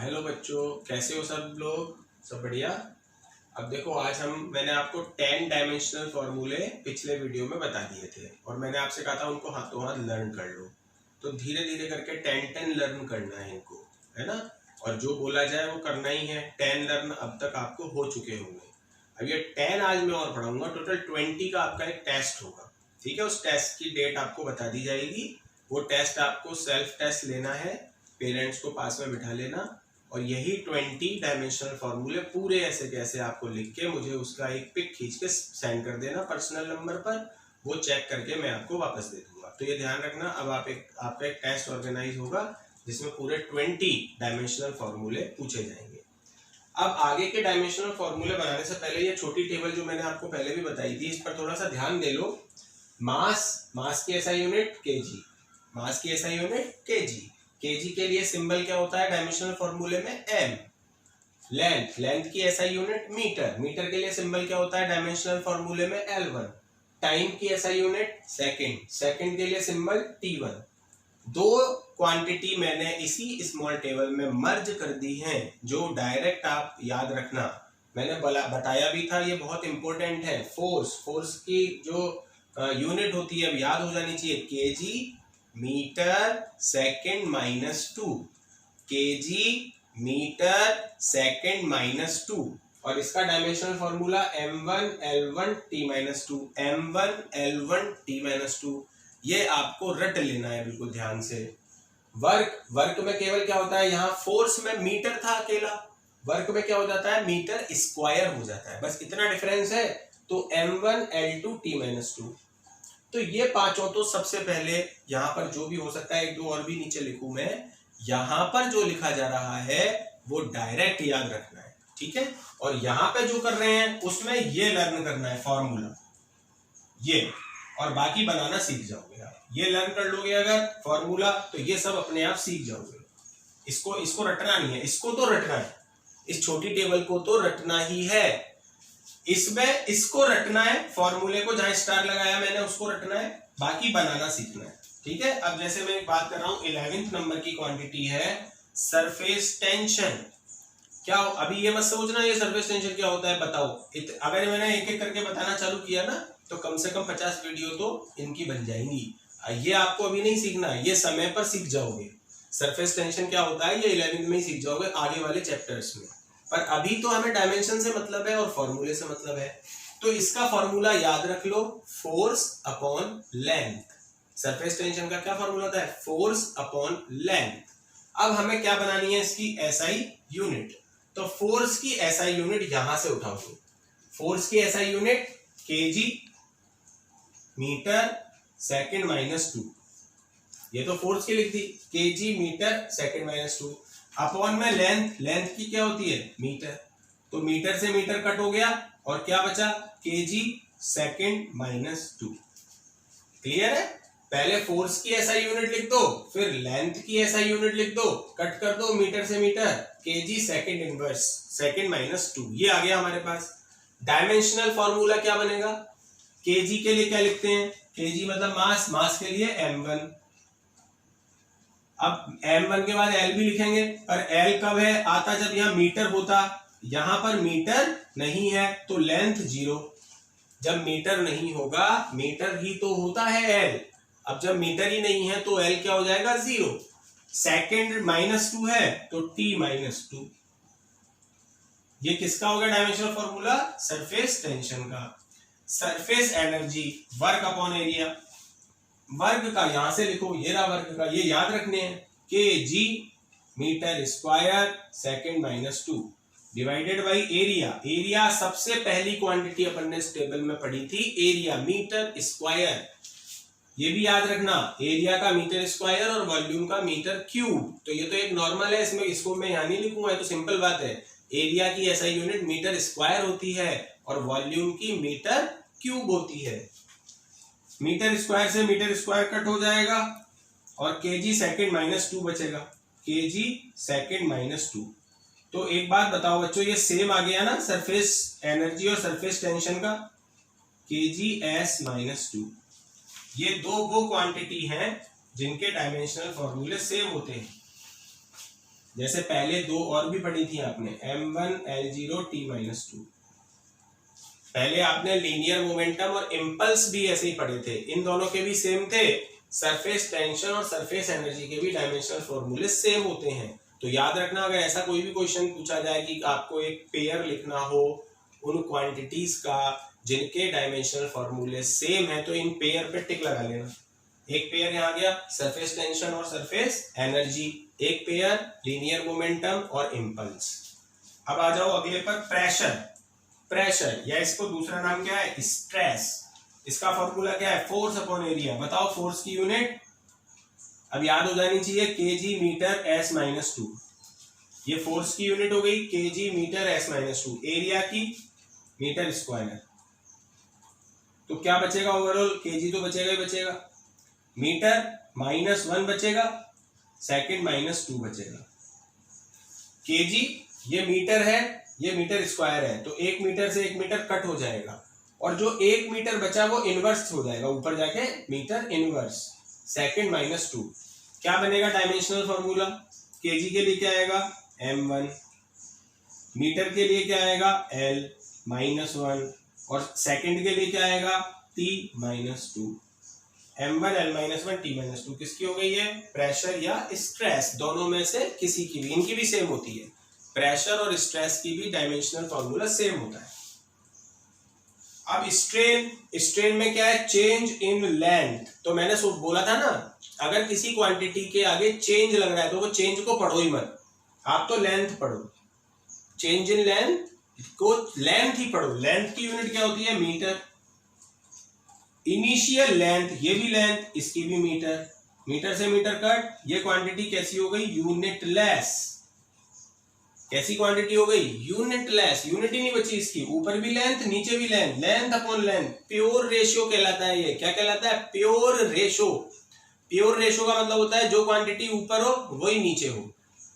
Hello बच्चों, कैसे हो सब लोग? सब बढ़िया। अब देखो, आज मैंने आपको 10 डायमेंशनल फॉर्मूले पिछले वीडियो में बता दिए थे और मैंने आपसे कहा था उनको हाथों हाथ लर्न कर लो। तो धीरे धीरे करके 10 लर्न करना है इनको, है ना। और जो बोला जाए वो करना ही है। 10 लर्न अब तक आपको हो चुके होंगे। अब ये 10 आज मैं और पढ़ाऊंगा। टोटल 20 का आपका एक टेस्ट होगा, ठीक है। उस टेस्ट की डेट आपको बता दी जाएगी। वो टेस्ट आपको सेल्फ टेस्ट लेना है, पेरेंट्स को पास में बिठा लेना और यही 20 डायमेंशनल फॉर्मूले पूरे ऐसे कैसे आपको लिख के मुझे उसका एक पिक खींच के सेंड कर देना पर्सनल नंबर पर। वो चेक करके मैं आपको वापस दे दूंगा। तो ये ध्यान रखना, अब आपका एक टेस्ट ऑर्गेनाइज होगा जिसमें पूरे 20 डायमेंशनल फॉर्मूले पूछे जाएंगे। अब आगे के डायमेंशनल फॉर्मूले बनाने से पहले ये छोटी टेबल जो मैंने आपको पहले भी बताई थी, इस पर थोड़ा सा ध्यान दे लो। मास की एसआई यूनिट केजी, मास की एसआई यूनिट केजी। केजी के लिए सिंबल क्या होता है डायमेंशनल फॉर्मूले में? एम। लेंथ की एसआई यूनिट मीटर, मीटर के लिए सिंबल क्या होता है डायमेंशनल फॉर्मूले में? L1। टाइम की एसआई यूनिट सेकंड, सेकंड के लिए सिंबल T1। दो क्वांटिटी मैंने इसी स्मॉल टेबल में मर्ज कर दी हैं, जो डायरेक्ट आप याद रखना। मैंने बताया भी था, ये बहुत इंपॉर्टेंट है। फोर्स की जो यूनिट होती है अब याद हो जानी चाहिए। KG metre second -2, KG metre second -2। और इसका dimensional formula m1 l1 t-2, m1 l1 t-2। ये आपको रट लेना है बिल्कुल ध्यान से। वर्क में केवल क्या होता है, यहाँ फोर्स में मीटर था अकेला, वर्क में क्या हो जाता है, मीटर स्क्वायर हो जाता है। बस इतना डिफरेंस है। तो m1 l2 t-2। तो ये पांचों तो सबसे पहले यहाँ पर जो भी हो सकता है, एक दो और भी नीचे लिखूं मैं। यहाँ पर जो लिखा जा रहा है वो डायरेक्ट याद रखना है, ठीक है। और यहाँ पे जो कर रहे हैं उसमें ये लर्न करना है फॉर्मूला, ये। और बाकी बनाना सीख जाओगे आप। ये लर्न कर लोगे अगर फॉर्मूला, तो ये सब अपने आप सीख जाओगे। इसको रटना नहीं है, इसको तो रटना है। इस छोटी टेबल को तो रटना ही है। इसमें इसको रटना है, फॉर्मूले को जहां स्टार लगाया मैंने उसको रटना है, बाकी बनाना सीखना है, ठीक है। अब जैसे मैं बात कर रहा हूं 11th नंबर की क्वांटिटी है सरफेस टेंशन। क्या अभी ये मत सोचना ये सरफेस टेंशन क्या होता है, बताओ। अगर मैंने एक एक करके बताना चालू किया ना, तो कम से कम 50 वीडियो तो इनकी बन जाएंगी। ये आपको अभी नहीं सीखना, ये समय पर सीख जाओगे। सरफेस टेंशन क्या होता है ये 11th में ही सीख जाओगे आगे वाले चैप्टर्स में। पर अभी तो हमें डायमेंशन से मतलब है और फॉर्मूले से मतलब है। तो इसका फॉर्मूला याद रख लो, force upon length. Surface tension का क्या फॉर्मूला होता है? Force upon length. अब हमें क्या बनानी है इसकी एसआई यूनिट। तो फोर्स की एसआई यूनिट यहां से उठाओगे। फोर्स की SI unit kg metre second -2। ये तो फोर्स की लिख दी, केजी मीटर सेकंड -2। अपॉन में लेंथ की क्या होती है? मीटर। तो मीटर से मीटर कट हो गया और क्या बचा? KG second -2। क्लियर है? पहले फोर्स की एसआई यूनिट लिख दो, फिर लेंथ की एसआई यूनिट लिख दो, कट कर दो मीटर से metre, KG second inverse second -2। ये आ गया हमारे पास। डायमेंशनल फॉर्मूला क्या बनेगा? केजी के लिए क्या लिखते हैं? केजी मतलब मास के लिए m1। अब m1 के बाद l भी लिखेंगे, पर l कब है आता? जब यहाँ मीटर होता। यहां पर मीटर नहीं है तो लेंथ 0। जब मीटर नहीं होगा, मीटर ही तो होता है l। अब जब मीटर ही नहीं है तो l क्या हो जाएगा? 0। सेकंड -2 है तो t-2। ये किसका होगा डायमेंशनल फॉर्मूला? सरफेस टेंशन का। Surface energy work upon area. वर्ग का यहां से लिखो, ये रहा वर्ग का, ये याद रखने हैं। K G metre square second -2 divided by area. Area सबसे पहली क्वांटिटी अपन ने इस टेबल में पढ़ी थी, एरिया मीटर स्क्वायर। ये भी याद रखना, एरिया का मीटर स्क्वायर और वॉल्यूम का मीटर क्यूब। तो ये तो एक नॉर्मल है, इसमें इसको मैं यहां नहीं लिखूंगा, तो सिंपल बात है। एरिया की एसआई यूनिट मीटर स्क्वायर होती है और वॉल्यूम की मीटर क्यूब होती है। मीटर स्क्वायर से मीटर स्क्वायर कट हो जाएगा और केजी सेकंड -2 बचेगा, केजी सेकंड -2। तो एक बात बताओ बच्चों, ये सेम आ गया ना सरफेस एनर्जी और सरफेस टेंशन का? KG s -2। ये दो वो क्वांटिटी हैं जिनके डायमेंशनल फॉर्मूले सेम होते हैं। जैसे पहले दो और भी पढ़ी थी आपने, m1 l0 t-2। पहले आपने लीनियर मोमेंटम और इम्पल्स भी ऐसे ही पढ़े थे, इन दोनों के भी सेम थे। सरफेस टेंशन और सरफेस एनर्जी के भी डायमेंशनल फॉर्मूले सेम होते हैं। तो याद रखना, अगर ऐसा कोई भी क्वेश्चन पूछा जाए कि आपको एक पेयर लिखना हो उन क्वांटिटीज का जिनके डायमेंशनल फॉर्मूले सेम है, तो इन पेयर पे टिक लगा लेना। एक पेयर यहाँ गया सरफेस टेंशन और सरफेस एनर्जी, एक पेयर लीनियर मोमेंटम और इम्पल्स। अब आ जाओ अगले पर, प्रेशर। प्रेशर या इसको दूसरा नाम क्या है, स्ट्रेस। इसका फॉर्मूला क्या है, फोर्स अपॉन एरिया। बताओ फोर्स की यूनिट अब याद हो जानी चाहिए, केजी मीटर s माइनस 2। ये फोर्स की यूनिट हो गई KG metre s minus 2, area की मीटर स्क्वायर। तो क्या बचेगा ओवरऑल, केजी तो बचेगा ही बचेगा, मीटर -1 बचेगा, सेकंड -2 बचेगा। केजी ये मीटर है, ये मीटर स्क्वायर है, तो 1 मीटर से 1 मीटर कट हो जाएगा और जो 1 मीटर बचा वो इनवर्स हो जाएगा, ऊपर जाके मीटर इनवर्स, सेकंड -2। क्या बनेगा डायमेंशनल फॉर्मूला, केजी के लिए क्या आएगा m1, मीटर के लिए क्या आएगा l -1 और सेकंड के लिए क्या आएगा t-2। m1 l-1 t-2 किसकी हो गई है, प्रेशर या स्ट्रेस, दोनों में से किसी की भी, इनकी भी सेम होती है। प्रेशर और स्ट्रेस की भी डायमेंशनल फॉर्मूला सेम होता है। अब स्ट्रेन, स्ट्रेन में क्या है, चेंज इन लेंथ। तो मैंने बोला था ना, अगर किसी क्वांटिटी के आगे चेंज लग रहा है तो वो चेंज को पढ़ो ही मत, आप तो लेंथ पढ़ो। चेंज इन लेंथ को लेंथ ही पढ़ो, लेंथ की यूनिट क्या होती है, मीटर। इनिशियल लेंथ, ये भी लेंथ, इसकी भी मीटर, मीटर से मीटर कट, ये क्वांटिटी कैसी हो गई, यूनिटलेस। कैसी क्वांटिटी हो गई, यूनिटलेस, यूनिट ही नहीं बची इसकी, ऊपर भी लेंथ नीचे भी length, length upon length, pure ratio कहलाता है। ये क्या कहलाता है, प्योर रेशियो। प्योर रेशियो का मतलब होता है जो क्वांटिटी ऊपर हो वही नीचे हो।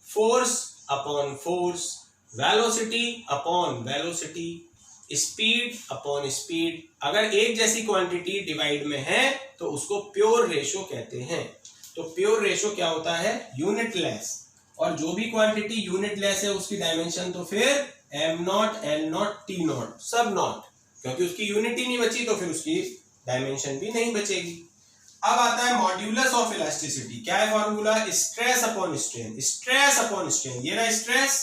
Force upon force, velocity upon velocity, speed upon speed. अगर एक जैसी क्वांटिटी डिवाइड में है तो उसको प्योर रेशियो कहते हैं। तो प्योर रेशियो क्या होता है, यूनिटलेस। और जो भी क्वांटिटी यूनिटलेस है उसकी डायमेंशन तो फिर m0, l0, t0 सब नॉट, क्योंकि उसकी यूनिट ही नहीं बची तो फिर उसकी डायमेंशन भी नहीं बचेगी। अब आता है मॉड्यूलस ऑफ इलास्टिसिटी। क्या है formula, stress upon strain. Stress upon strain, ये रहा स्ट्रेस,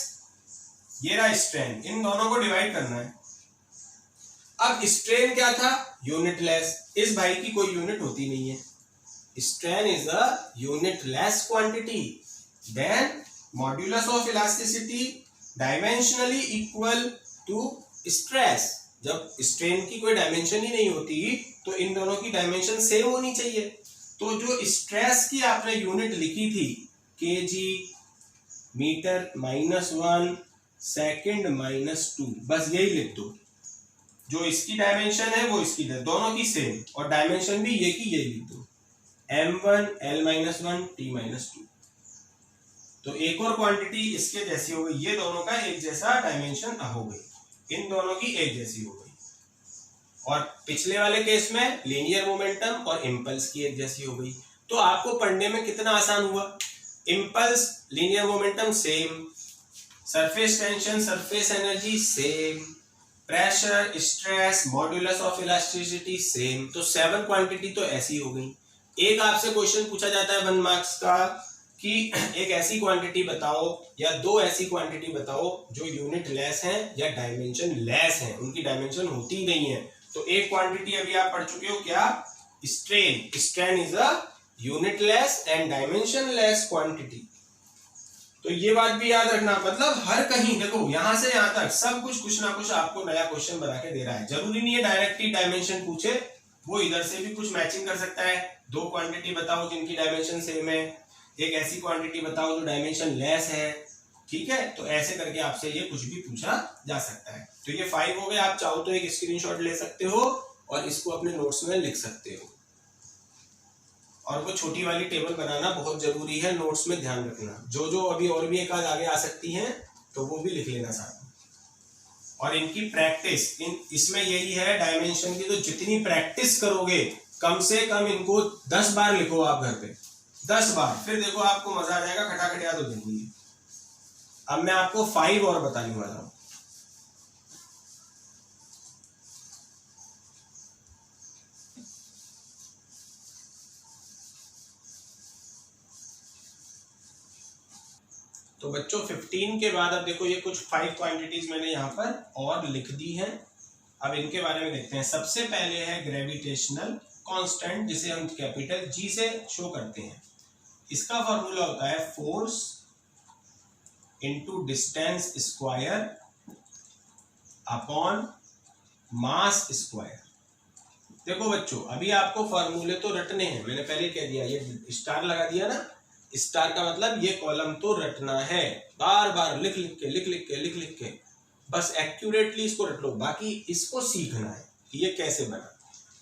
ये रहा स्ट्रेन, इन दोनों को डिवाइड करना है। अब स्ट्रेन क्या था, यूनिटलेस, इस भाई की कोई यूनिट होती नहीं है, strain is a unitless quantity. Then modulus of elasticity dimensionally equal to stress. जब स्ट्रेन की कोई डायमेंशन ही नहीं होती तो इन दोनों की डायमेंशन सेम होनी चाहिए। तो जो स्ट्रेस की आपने यूनिट लिखी थी केजी मीटर -1 सेकंड -2, बस यही लिख दो। जो इसकी डायमेंशन है वो इसकी, दोनों की सेम, और डायमेंशन भी ये की यही लिख दो, m1 l-1 t-2। तो एक और क्वांटिटी इसके जैसी हो गई, ये दोनों का एक जैसा डायमेंशन हो गई, इन दोनों की एक जैसी हो गई। और पिछले वाले केस में लीनियर मोमेंटम और इम्पल्स की एक जैसी हो गई। तो आपको पढ़ने में कितना आसान हुआ, impulse linear momentum same, surface tension surface energy same, pressure stress modulus of elasticity same. तो 7 क्वांटिटी तो ऐसी हो गई। एक आपसे क्वेश्चन पूछा जाता है 1 मार्क्स का कि एक ऐसी क्वांटिटी बताओ या 2 ऐसी क्वांटिटी बताओ जो यूनिट लेस हैं या डायमेंशन लेस हैं, उनकी डायमेंशन होती ही नहीं है। तो एक क्वांटिटी अभी आप पढ़ चुके हो क्या, strain. Strain is a unit less and dimension less quantity. तो ये बात भी याद रखना, मतलब हर कहीं देखो यहां से यहां तक सब कुछ ना कुछ आपको नया क्वेश्चन बना के दे रहा है। जरूरी नहीं है डायरेक्टली डायमेंशन पूछे, वो इधर से भी कुछ मैचिंग कर सकता है। 2 क्वांटिटी बताओ जिनकी डायमेंशन सेम है, एक ऐसी क्वांटिटी बताओ जो डायमेंशन लेस है, ठीक है। तो ऐसे करके आपसे ये कुछ भी पूछा जा सकता है। तो ये 5 हो गए। आप चाहो तो एक स्क्रीनशॉट ले सकते हो और इसको अपने नोट्स में लिख सकते हो। और वो छोटी वाली टेबल बनाना बहुत जरूरी है, नोट्स में ध्यान रखना। जो अभी और भी एक आध आगे आ सकती हैं तो वो भी लिख लेना साथ में। और इनकी प्रैक्टिस, इसमें यही है डायमेंशन की, तो जितनी प्रैक्टिस करोगे कम से कम इनको 10 बार लिखो आप घर पे, 10 बार, फिर देखो आपको मजा आ जाएगा, खटाखट याद हो जाएगी। अब मैं आपको 5 और बताने वाला हूं। तो बच्चों 15 के बाद अब देखो ये कुछ 5 क्वांटिटीज मैंने यहाँ पर और लिख दी हैं। अब इनके बारे में देखते हैं। सबसे पहले है ग्रेविटेशनल कांस्टेंट, जिसे हम कैपिटल जी से शो करते हैं। इसका फॉर्मूला होता है force into distance square upon mass square. देखो बच्चों, अभी आपको फॉर्मूले तो रटने हैं, मैंने पहले कह दिया, ये स्टार लगा दिया ना, स्टार का मतलब ये कॉलम तो रटना है, बार बार लिख लिख के बस एक्यूरेटली इसको रट लो, बाकी इसको सीखना है कि ये कैसे बना।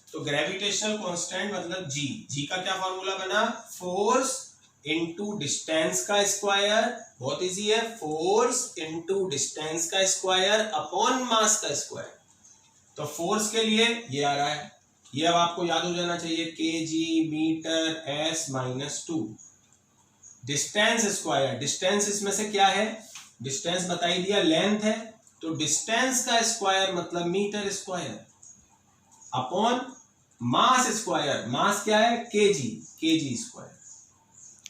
तो ग्रेविटेशनल कांस्टेंट मतलब जी, जी का क्या फॉर्मूला बना, फोर्स इनटू डिस्टेंस का स्क्वायर, बहुत इजी है, फोर्स इनटू डिस्टेंस का स्क्वायर अपॉन मास का स्क्वायर। तो फोर्स के लिए ये आ रहा है, ये अब आपको याद हो जाना चाहिए, KG metre S minus 2। Distance square, distance इसमें से क्या है, डिस्टेंस बता ही दिया, लेंथ है, तो डिस्टेंस का स्क्वायर मतलब metre square upon mass square, mass क्या है, केजी, केजी स्क्वायर।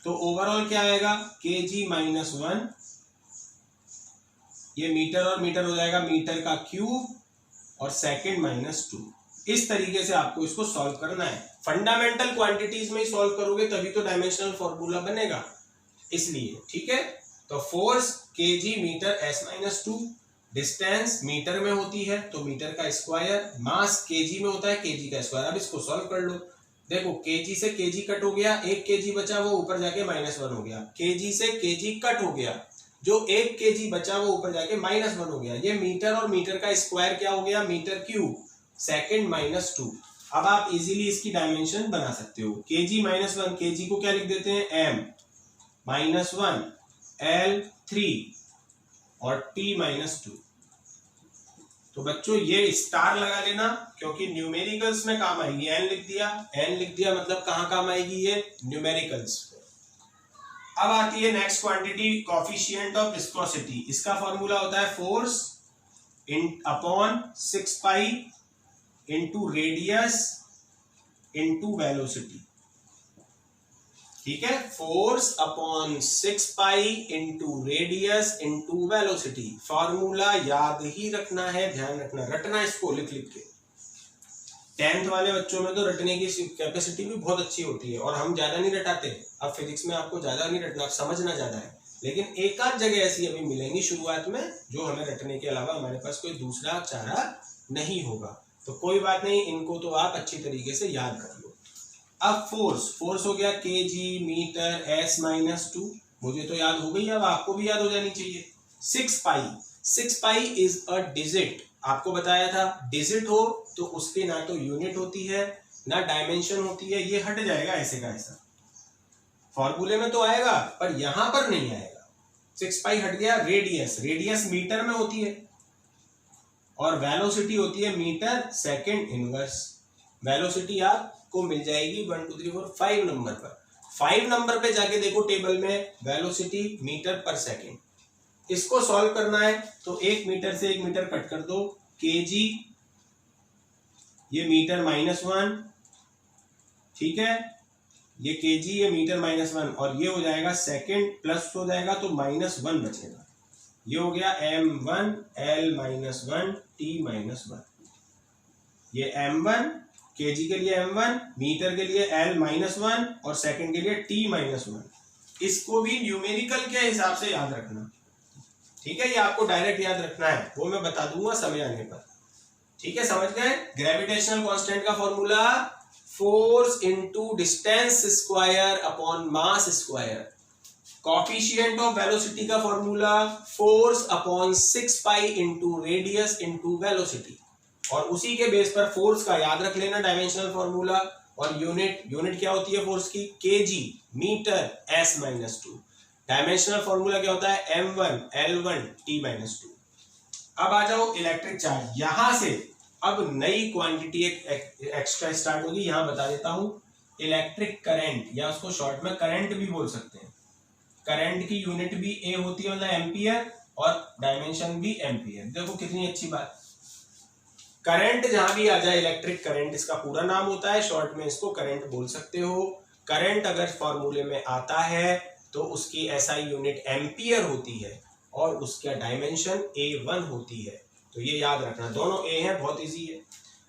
तो ओवरऑल क्या आएगा, केजी माइनस 1, ये मीटर और मीटर हो जाएगा मीटर का क्यूब, और सेकंड माइनस 2। इस तरीके से आपको इसको सॉल्व करना है। फंडामेंटल क्वांटिटीज में ही सॉल्व करोगे तभी तो डायमेंशनल फॉर्मूला बनेगा, इसलिए ठीक है। तो force KG metre S minus 2, distance metre में होती है तो मीटर का स्क्वायर, मास केजी में होता है, केजी का स्क्वायर। अब इसको सॉल्व कर लो, देखो केजी से केजी कट हो गया, 1 केजी बचा वो ऊपर जाके -1 हो गया, केजी से केजी कट हो गया, जो 1 केजी बचा वो ऊपर जाके -1 हो गया। ये मीटर और मीटर का स्क्वायर क्या हो गया, मीटर क्यूब, सेकंड माइनस 2। अब आप इजीली इसकी डायमेंशन बना सकते हो, केजी -1, केजी को क्या लिख देते हैं, एम, -1 L 3 और T -2। तो बच्चों ये स्टार लगा लेना, क्योंकि न्यूमेरिकल्स में काम आएगी। एन लिख दिया, एन लिख दिया मतलब कहां काम आएगी, ये न्यूमेरिकल्स पे। अब आती है next quantity, coefficient of viscosity. इसका फॉर्मूला होता है force upon 6 pi into radius into velocity, ठीक है, force upon 6 pi into radius into velocity. Formula याद ही रखना है, ध्यान रखना, रटना इसको लिख लिख के। 10th वाले बच्चों में तो रटने की कैपेसिटी भी बहुत अच्छी होती है, और हम ज्यादा नहीं रटाते। अब फिजिक्स में आपको ज्यादा नहीं रटना, समझना ज्यादा है, लेकिन एक आध जगह ऐसी अभी मिलेंगी शुरुआत में जो हमें रटने के अलावा हमारे पास कोई दूसरा चारा नहीं होगा। तो कोई बात नहीं, इनको तो आप अच्छी तरीके से याद कर लो। अब फोर्स, फोर्स हो गया केजी मीटर एस -2, मुझे तो याद हो गई, अब आपको भी याद हो जानी चाहिए। 6 पाई, 6 पाई इज अ डिजिट, आपको बताया था डिजिट हो तो उसकी ना तो यूनिट होती है ना डायमेंशन होती है, ये हट जाएगा ऐसे का ऐसा, फॉर्मूले में तो आएगा पर यहां पर नहीं आएगा। 6 पाई हट गया। रेडियस, रेडियस मीटर में होती है, और वेलोसिटी होती है मीटर सेकंड इनवर्स। वेलोसिटी आपको मिल जाएगी 1 2 3 4 5 नंबर पर। 5 नंबर पे जाके देखो टेबल में, वेलोसिटी मीटर पर सेकंड। इसको सॉल्व करना है तो 1 मीटर से 1 मीटर कट कर दो, केजी, ये मीटर -1, ठीक है, ये केजी, ये मीटर -1, और ये हो जाएगा सेकंड, प्लस हो जाएगा तो -1 बचेगा। ये हो गया m1 L -1 T -1। ये m1 केजी के लिए m1, मीटर के लिए L -1 और सेकंड के लिए T -1। इसको भी न्यूमेरिकल के हिसाब से याद रखना, ठीक है, ये आपको डायरेक्ट याद रखना है, वो मैं बता दूंगा समय आने पर, ठीक है, समझ गए। ग्रेविटेशनल कांस्टेंट का formula force into distance square upon mass square. Coefficient of velocity का formula force upon 6 pi into radius into velocity, और उसी के बेस पर फोर्स का याद रख लेना डायमेंशनल फॉर्मूला, और यूनिट, यूनिट क्या होती है फोर्स की, KG metre S -2। Dimensional formula क्या होता है, m1 L1 T -2। अब आ जाओ इलेक्ट्रिक चार्ज, यहां से अब नई क्वांटिटी एक एक्स्ट्रा स्टार्ट होगी, यहां बता देता हूं, इलेक्ट्रिक करंट, या उसको शॉर्ट में करंट भी बोल सकते हैं। करंट की यूनिट भी ए होती है, मतलब एम्पियर, और डायमेंशन भी एम्पियर। देखो कितनी अच्छी बात। करंट जहां भी आ जाए, इलेक्ट्रिक करंट इसका पूरा नाम होता है, शॉर्ट में इसको करंट बोल सकते हो। करंट अगर फॉर्मूले में आता है तो उसकी एसआई यूनिट एम्पियर होती है और उसका डायमेंशन A1 होती है। तो ये याद रखना, दोनों ए है, बहुत इजी है।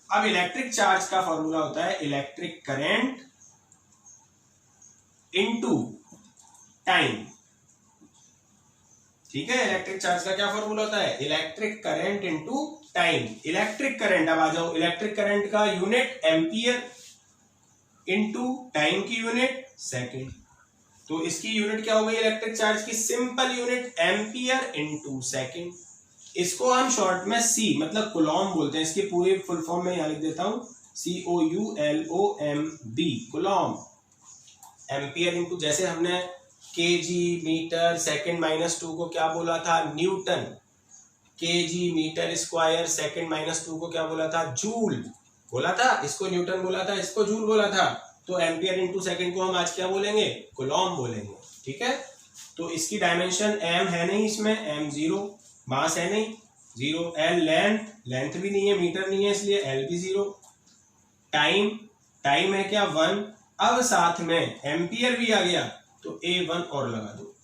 अब इलेक्ट्रिक चार्ज का फॉर्मूला होता है इलेक्ट्रिक करंट इनटू टाइम। ठीक है, इलेक्ट्रिक चार्ज का क्या फॉर्मूला होता है? Electric current into time. Electric current, अब आ जाओ, इलेक्ट्रिक करंट का यूनिट एम्पियर इनटू टाइम की यूनिट सेकंड। तो इसकी यूनिट क्या हो गई इलेक्ट्रिक चार्ज की? Simple unit ampere into second. इसको हम शॉर्ट में सी मतलब कूलॉम बोलते हैं। इसकी पूरी फुल फॉर्म में यहां लिख देता हूं, COULOMB, कूलॉम। एम्पियर इनटू, जैसे हमने केजी मीटर सेकंड -2 को क्या बोला था? Newton. KG metre square second -2 को क्या बोला था? जूल बोला था। इसको न्यूटन बोला था, इसको जूल बोला था। तो एम्पियर इनटू सेकंड को हम आज क्या बोलेंगे? कूलॉम बोलेंगे। ठीक है, तो इसकी डायमेंशन m है नहीं, इसमें m 0, मास है नहीं 0, l लेंथ भी नहीं है, मीटर नहीं है, इसलिए l भी 0। टाइम है क्या? 1। अब साथ में एम्पियर भी आ गया तो A1 और लगा दो।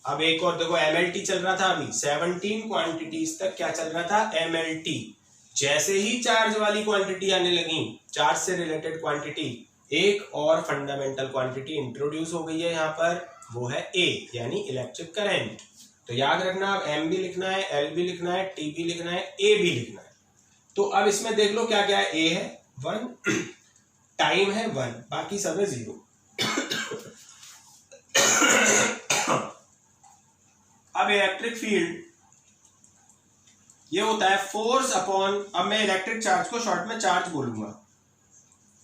अब एक और देखो, MLT चल रहा था अभी, 17 क्वांटिटीज तक क्या चल रहा था? MLT। जैसे ही चार्ज वाली क्वांटिटी आने लगी, चार्ज से रिलेटेड क्वांटिटी, एक और फंडामेंटल क्वांटिटी इंट्रोड्यूस हो गई है यहाँ पर, वो है A, यानी इलेक्ट्रिक करंट। तो याद रखना, अब M भी लिखना है, L भी लिखना है, T भी लिखना है, A भी लिखना है। तो अब इसमें देख लो क्या क्या है। A है 1, टाइम है 1, बाकी सब है 0। अब इलेक्ट्रिक फील्ड ये होता है फोर्स अपॉन, अब मैं इलेक्ट्रिक चार्ज को शॉर्ट में चार्ज बोलूंगा,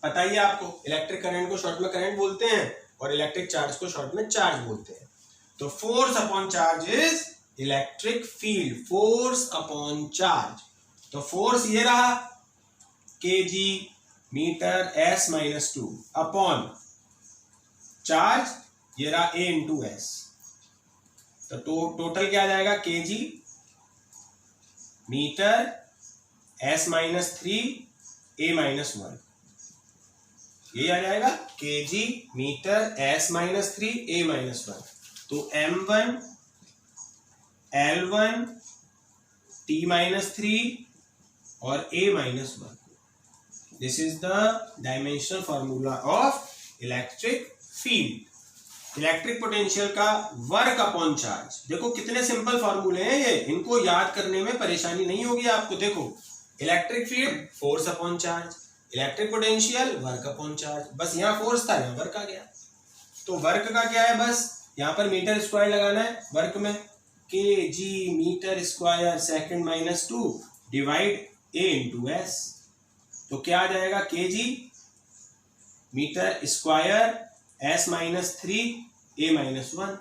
पता ही है आपको। इलेक्ट्रिक करंट को शॉर्ट में करंट बोलते हैं और इलेक्ट्रिक चार्ज को शॉर्ट में चार्ज बोलते हैं। तो force upon charge is electric field, force upon charge. तो फोर्स ये रहा kg metre s-2 upon charge ये रहा a इंटू s। तो टोटल क्या आ जाएगा? kg मीटर s-3 a-1, ये आ जाएगा kg मीटर s-3 a-1। तो m1 l1 t-3 और a-1। This is the dimensional formula of electric field. Electric potential का वर्क अपॉन चार्ज। देखो कितने सिंपल फॉर्मूले हैं ये, इनको याद करने में परेशानी नहीं होगी आपको। देखो, electric field force upon charge, electric potential work upon charge. बस यहाँ फोर्स था, यहाँ वर्क आ गया। तो वर्क का क्या है? बस यहाँ पर मीटर स्क्वायर लगाना है वर्क में, kg metre square second -2 divide a into s। तो क्या आ जाएगा? kg metre square s-3 a-1,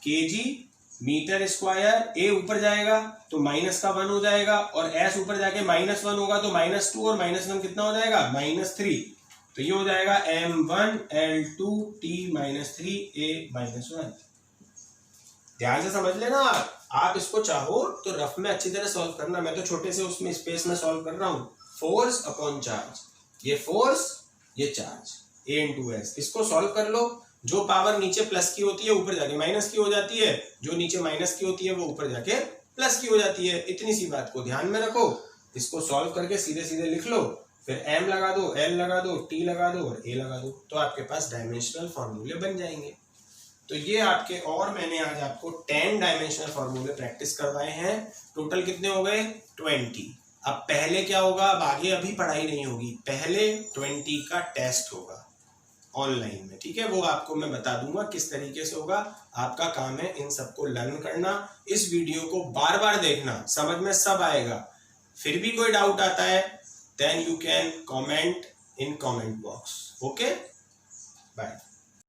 kg metre square, a ऊपर जाएगा तो माइनस का 1 हो जाएगा और s ऊपर जाके -1 होगा तो -2 और -1 कितना हो जाएगा? -3। तो ये हो जाएगा m1 l2 t-3 a-1। ध्यान से समझ लेना। आप इसको चाहो तो रफ में अच्छी तरह सॉल्व करना, मैं तो छोटे से उसमें स्पेस में सॉल्व कर रहा हूं। फोर्स अपॉन चार्ज, ये फोर्स ये चार्ज, a इंटू s। इसको सॉल्व कर लो। जो पावर नीचे प्लस की होती है ऊपर जाके माइनस की हो जाती है, जो नीचे माइनस की होती है वो ऊपर जाके प्लस की हो जाती है। इतनी सी बात को ध्यान में रखो। इसको सॉल्व करके सीधे सीधे लिख लो, फिर m लगा दो, l लगा दो, t लगा दो और a लगा दो, तो आपके पास डायमेंशनल फॉर्मूले बन जाएंगे। तो ये आपके, और मैंने आज आपको 10 डायमेंशनल फॉर्मूले प्रैक्टिस करवाए हैं। टोटल कितने हो गए? 20। अब पहले क्या होगा? अब आगे अभी पढ़ाई नहीं होगी, पहले 20 का टेस्ट होगा ऑनलाइन में। ठीक है, वो आपको मैं बता दूंगा किस तरीके से होगा। आपका काम है इन सबको लर्न करना। इस वीडियो को बार बार देखना, समझ में सब आएगा। फिर भी कोई डाउट आता है then you can comment in comment box. Okay, bye.